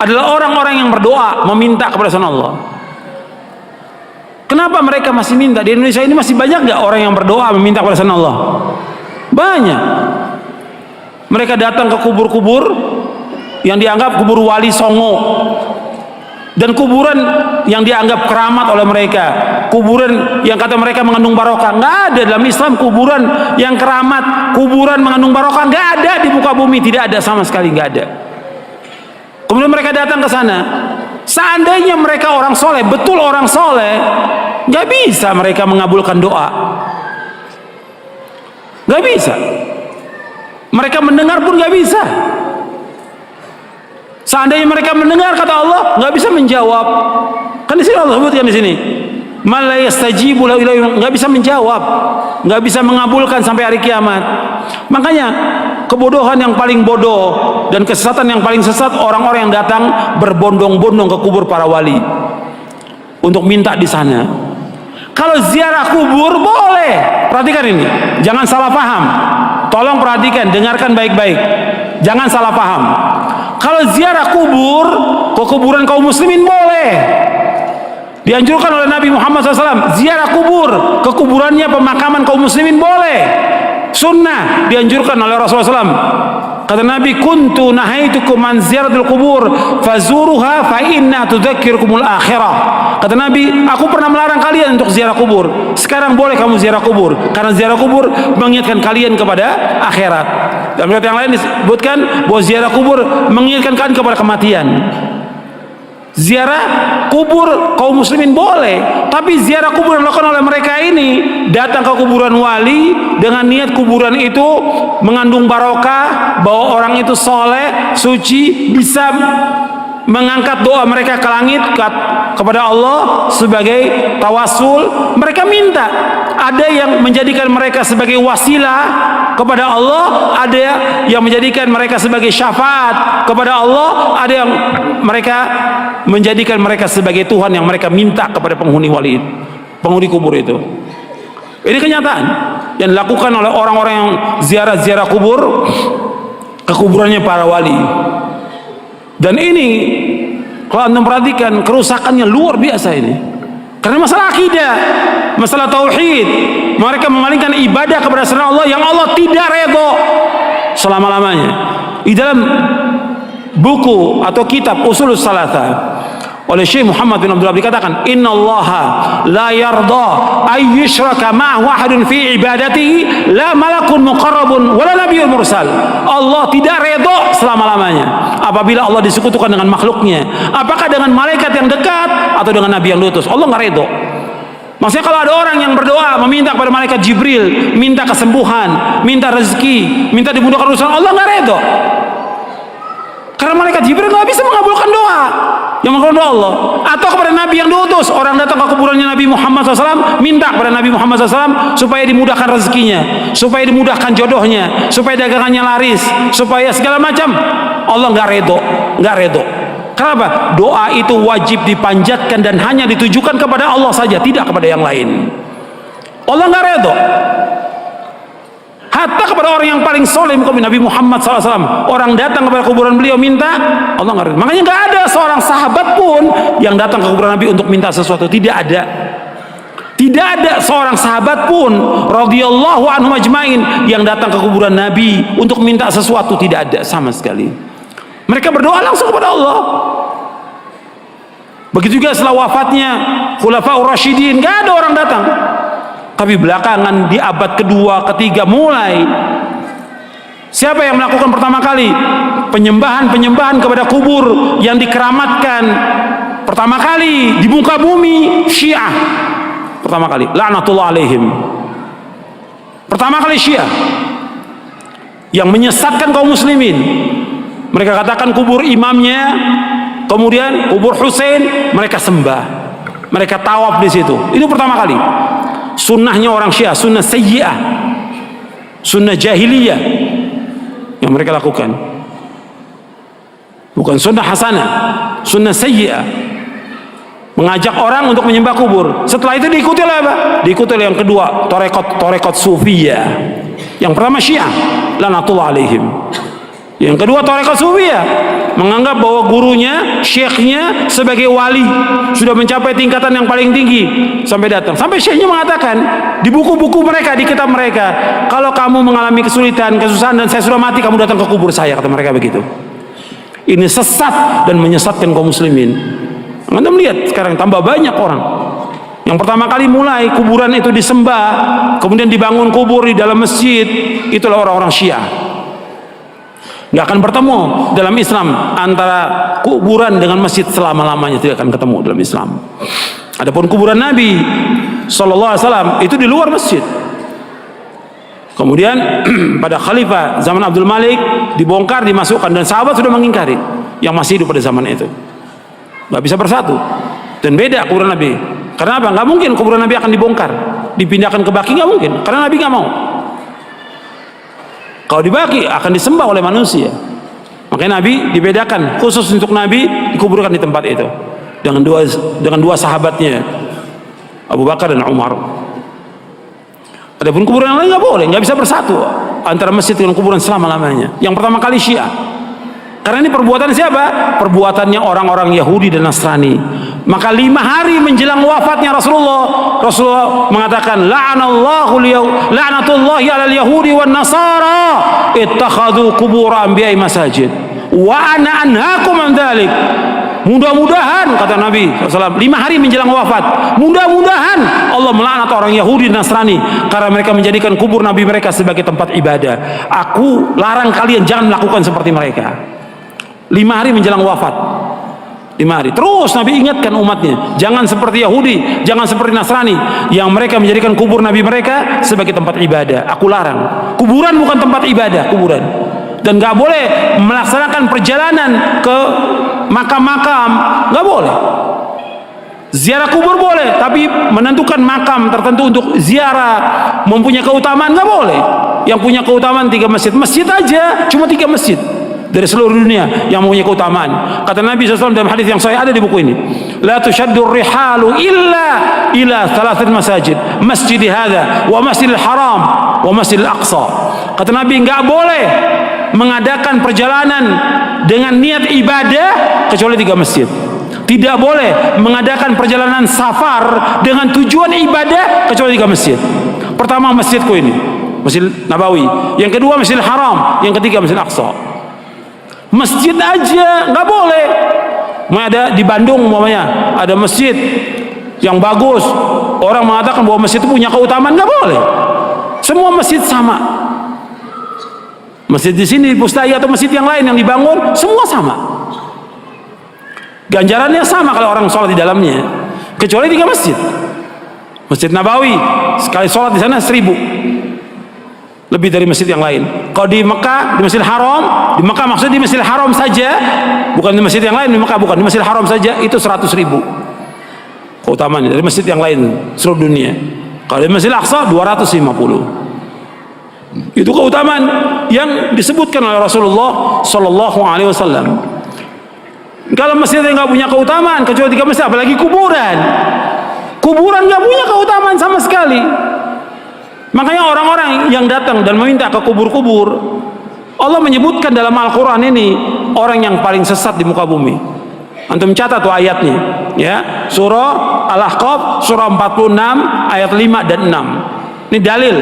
adalah orang-orang yang berdoa meminta kepada selain Allah. Kenapa mereka masih minta? Di Indonesia ini masih banyak nggak orang yang berdoa meminta kepada selain Allah? Banyak. Mereka datang ke kubur-kubur yang dianggap kubur wali songo, dan kuburan yang dianggap keramat oleh mereka, kuburan yang kata mereka mengandung barokah. Nggak ada dalam Islam kuburan yang keramat, kuburan mengandung barokah, nggak ada di muka bumi, tidak ada sama sekali, nggak ada. Kemudian mereka datang ke sana. Seandainya mereka orang soleh, betul orang soleh, nggak bisa mereka mengabulkan doa, nggak bisa. Mereka mendengar pun nggak bisa. Seandainya mereka mendengar kata Allah, nggak bisa menjawab. Kan di sini Allah sebutkan di sini, man la yastajibu lahu, nggak bisa menjawab, nggak bisa mengabulkan sampai hari kiamat. Makanya kebodohan yang paling bodoh dan kesesatan yang paling sesat orang-orang yang datang berbondong-bondong ke kubur para wali untuk minta di sana. Kalau ziarah kubur boleh, perhatikan ini, jangan salah paham. Tolong perhatikan, dengarkan baik-baik, jangan salah paham. Kalau ziarah kubur ke kuburan kaum muslimin boleh, dianjurkan oleh Nabi Muhammad SAW. Ziarah kubur ke kuburannya pemakaman kaum muslimin boleh, sunnah, dianjurkan oleh Rasulullah SAW. Kata Nabi, kuntu nahaitukum an ziyaratul kubur fazuruha fa inna tudzakkirukumul akhirah. Kata Nabi, aku pernah melarang kalian untuk ziarah kubur, sekarang boleh kamu ziarah kubur, karena ziarah kubur mengingatkan kalian kepada akhirat. Dalam riwayat yang lain disebutkan bahwa ziarah kubur mengingatkan kalian kepada kematian. Ziarah kubur kaum muslimin boleh, tapi ziarah kubur yang dilakukan oleh mereka ini, datang ke kuburan wali dengan niat kuburan itu mengandung barokah, bahwa orang itu soleh, suci, bisa mengangkat doa mereka ke langit kepada Allah sebagai tawasul. Mereka minta, ada yang menjadikan mereka sebagai wasilah kepada Allah, ada yang menjadikan mereka sebagai syafaat kepada Allah, ada yang mereka menjadikan mereka sebagai Tuhan yang mereka minta kepada penghuni wali, penghuni kubur itu. Ini kenyataan yang dilakukan oleh orang-orang yang ziarah-ziarah kubur ke kuburannya para wali. Dan ini kalau Anda perhatikan, kerusakannya luar biasa ini. Karena masalah akidah, masalah tauhid, mereka memalingkan ibadah kepada selain Allah yang Allah tidak redho selama-lamanya. Di dalam buku atau kitab Ushulus Tsalatsa oleh Syekh Muhammad bin Abdul Wahhab dikatakan, innallaha la yarda ay yushraka ma'ahu ahadun fi ibadatihi, la malakun muqarrabun wala nabiyyun mursal. Allah tidak redha selama-lamanya apabila Allah disekutukan dengan makhluknya, apakah dengan malaikat yang dekat atau dengan nabi yang diutus. Allah nggak redha. Maksudnya kalau ada orang yang berdoa meminta kepada malaikat Jibril, minta kesembuhan, minta rezeki, minta dimudahkan urusan, Allah nggak redha. Karena malaikat Jibril nggak bisa mengabulkan doa yang mengabulkan doa Allah. Atau kepada Nabi yang diutus, orang datang ke kuburannya Nabi Muhammad SAW, minta kepada Nabi Muhammad SAW supaya dimudahkan rezekinya, supaya dimudahkan jodohnya, supaya dagangannya laris, supaya segala macam. Allah nggak redho, nggak redho. Kenapa? Doa itu wajib dipanjatkan dan hanya ditujukan kepada Allah saja, tidak kepada yang lain. Allah nggak redho. Hatta kepada orang yang paling soleh, Nabi Muhammad SAW, orang datang kepada kuburan beliau minta, Allah nggak redho. Makanya nggak ada seorang sahabat pun yang datang ke kuburan Nabi untuk minta sesuatu, tidak ada. Tidak ada seorang sahabat pun radhiyallahu anhum ajmain yang datang ke kuburan Nabi untuk minta sesuatu, tidak ada sama sekali. Mereka berdoa langsung kepada Allah. Begitu juga setelah wafatnya Khulafaur Rasyidin, nggak ada orang datang. Tapi belakangan di abad kedua, ketiga mulai, siapa yang melakukan pertama kali penyembahan kepada kubur yang dikeramatkan pertama kali di muka bumi? Syiah pertama kali, laknatullah alaihim. Pertama kali Syiah yang menyesatkan kaum muslimin. Mereka katakan kubur imamnya, kemudian kubur Husain mereka sembah, mereka tawaf di situ. Itu pertama kali. Sunnahnya orang Syiah, sunnah sayyi'ah, sunnah jahiliyah yang mereka lakukan, bukan sunnah hasanah, sunnah sayyi'ah, mengajak orang untuk menyembah kubur. Setelah itu diikuti oleh apa? Diikuti oleh yang kedua, torekot sufiyah. Yang pertama Syiah, laknatullah alaihim. Yang kedua torekot sufiyah, menganggap bahwa gurunya, syekhnya sebagai wali, sudah mencapai tingkatan yang paling tinggi, sampai datang. Sampai syekhnya mengatakan di buku-buku mereka, di kitab mereka, kalau kamu mengalami kesulitan, kesusahan dan saya sudah mati, kamu datang ke kubur saya, kata mereka begitu. Ini sesat dan menyesatkan kaum muslimin. Anda melihat sekarang tambah banyak orang yang pertama kali mulai kuburan itu disembah, kemudian dibangun kubur di dalam masjid, itulah orang-orang Syiah. Nggak akan bertemu dalam Islam antara kuburan dengan masjid selama-lamanya, tidak akan ketemu dalam Islam. Adapun kuburan Nabi sallallahu alaihi wasallam itu di luar masjid. Kemudian pada khalifah zaman Abdul Malik dibongkar, dimasukkan, dan sahabat sudah mengingkari yang masih hidup pada zaman itu. Nggak bisa bersatu dan beda kuburan Nabi. Karena apa? Nggak mungkin kuburan Nabi akan dibongkar, dipindahkan ke Baqi, nggak mungkin, karena Nabi nggak mau. Kalau di Baqi akan disembah oleh manusia. Makanya Nabi dibedakan, khusus untuk Nabi dikuburkan di tempat itu dengan dua sahabatnya, Abu Bakar dan Umar. Adapun kuburan yang lain nggak boleh, nggak bisa bersatu antara masjid dengan kuburan selama-lamanya. Yang pertama kali Syiah. Karena ini perbuatan siapa? Perbuatannya orang-orang Yahudi dan Nasrani. Maka 5 hari menjelang wafatnya Rasulullah mengatakan, la'natullahi 'alal yahudi wan nasara ittakhadhu qubur anbiya'i masajid wa ana anhaakum an dzalik. Mudah-mudahan, kata Nabi SAW, 5 hari menjelang wafat, mudah-mudahan Allah melaknat orang Yahudi dan Nasrani karena mereka menjadikan kubur Nabi mereka sebagai tempat ibadah. Aku larang kalian jangan melakukan seperti mereka. 5 hari menjelang wafat, 5 hari. Terus Nabi ingatkan umatnya, jangan seperti Yahudi, jangan seperti Nasrani yang mereka menjadikan kubur Nabi mereka sebagai tempat ibadah. Aku larang. Kuburan bukan tempat ibadah, kuburan. Dan nggak boleh melaksanakan perjalanan ke makam-makam, nggak boleh. Ziarah kubur boleh, tapi menentukan makam tertentu untuk ziarah mempunyai keutamaan nggak boleh. Yang punya keutamaan 3 masjid, masjid aja cuma 3 masjid dari seluruh dunia yang mempunyai keutamaan. Kata Nabi SAW dalam hadis yang sahih, ada di buku ini, la tushaddur rihalu illa ila 3 masajid, masjid hadza wa masjidil haram wa masjidil aqsa. Kata Nabi, nggak boleh mengadakan perjalanan dengan niat ibadah kecuali 3 masjid. Tidak boleh mengadakan perjalanan safar dengan tujuan ibadah kecuali 3 masjid. Pertama masjidku ini, Masjid Nabawi. Yang kedua Masjidil Haram. Yang ketiga Masjid Aqsa. Masjid aja nggak boleh. Ada di Bandung umpamanya ada masjid yang bagus, orang mengatakan bahwa masjid itu punya keutamaan, nggak boleh. Semua masjid sama. Masjid di sini di Pustaya atau masjid yang lain yang dibangun semua sama. Ganjarannya sama kalau orang sholat di dalamnya, kecuali 3 masjid. Masjid Nabawi sekali sholat di sana 1000, lebih dari masjid yang lain. Kalau di Mekah, di Masjidil Haram, di Mekah maksudnya di Masjidil Haram saja, bukan di masjid yang lain. Di Mekah bukan, di Masjidil Haram saja itu 100.000 keutamaannya dari masjid yang lain seluruh dunia. Kalau di Masjidil Aqsa 250. Itu keutamaan yang disebutkan oleh Rasulullah Sallallahu Alaihi Wasallam. Kalau masjid yang nggak punya keutamaan kecuali 3 masjid, apalagi kuburan. Kuburan nggak punya keutamaan sama sekali. Makanya orang-orang yang datang dan meminta ke kubur-kubur, Allah menyebutkan dalam Al-Quran ini orang yang paling sesat di muka bumi. Antum catat tuh ayatnya, ya, surah Al-Ahqaf surah 46 ayat 5 dan 6. Ini dalil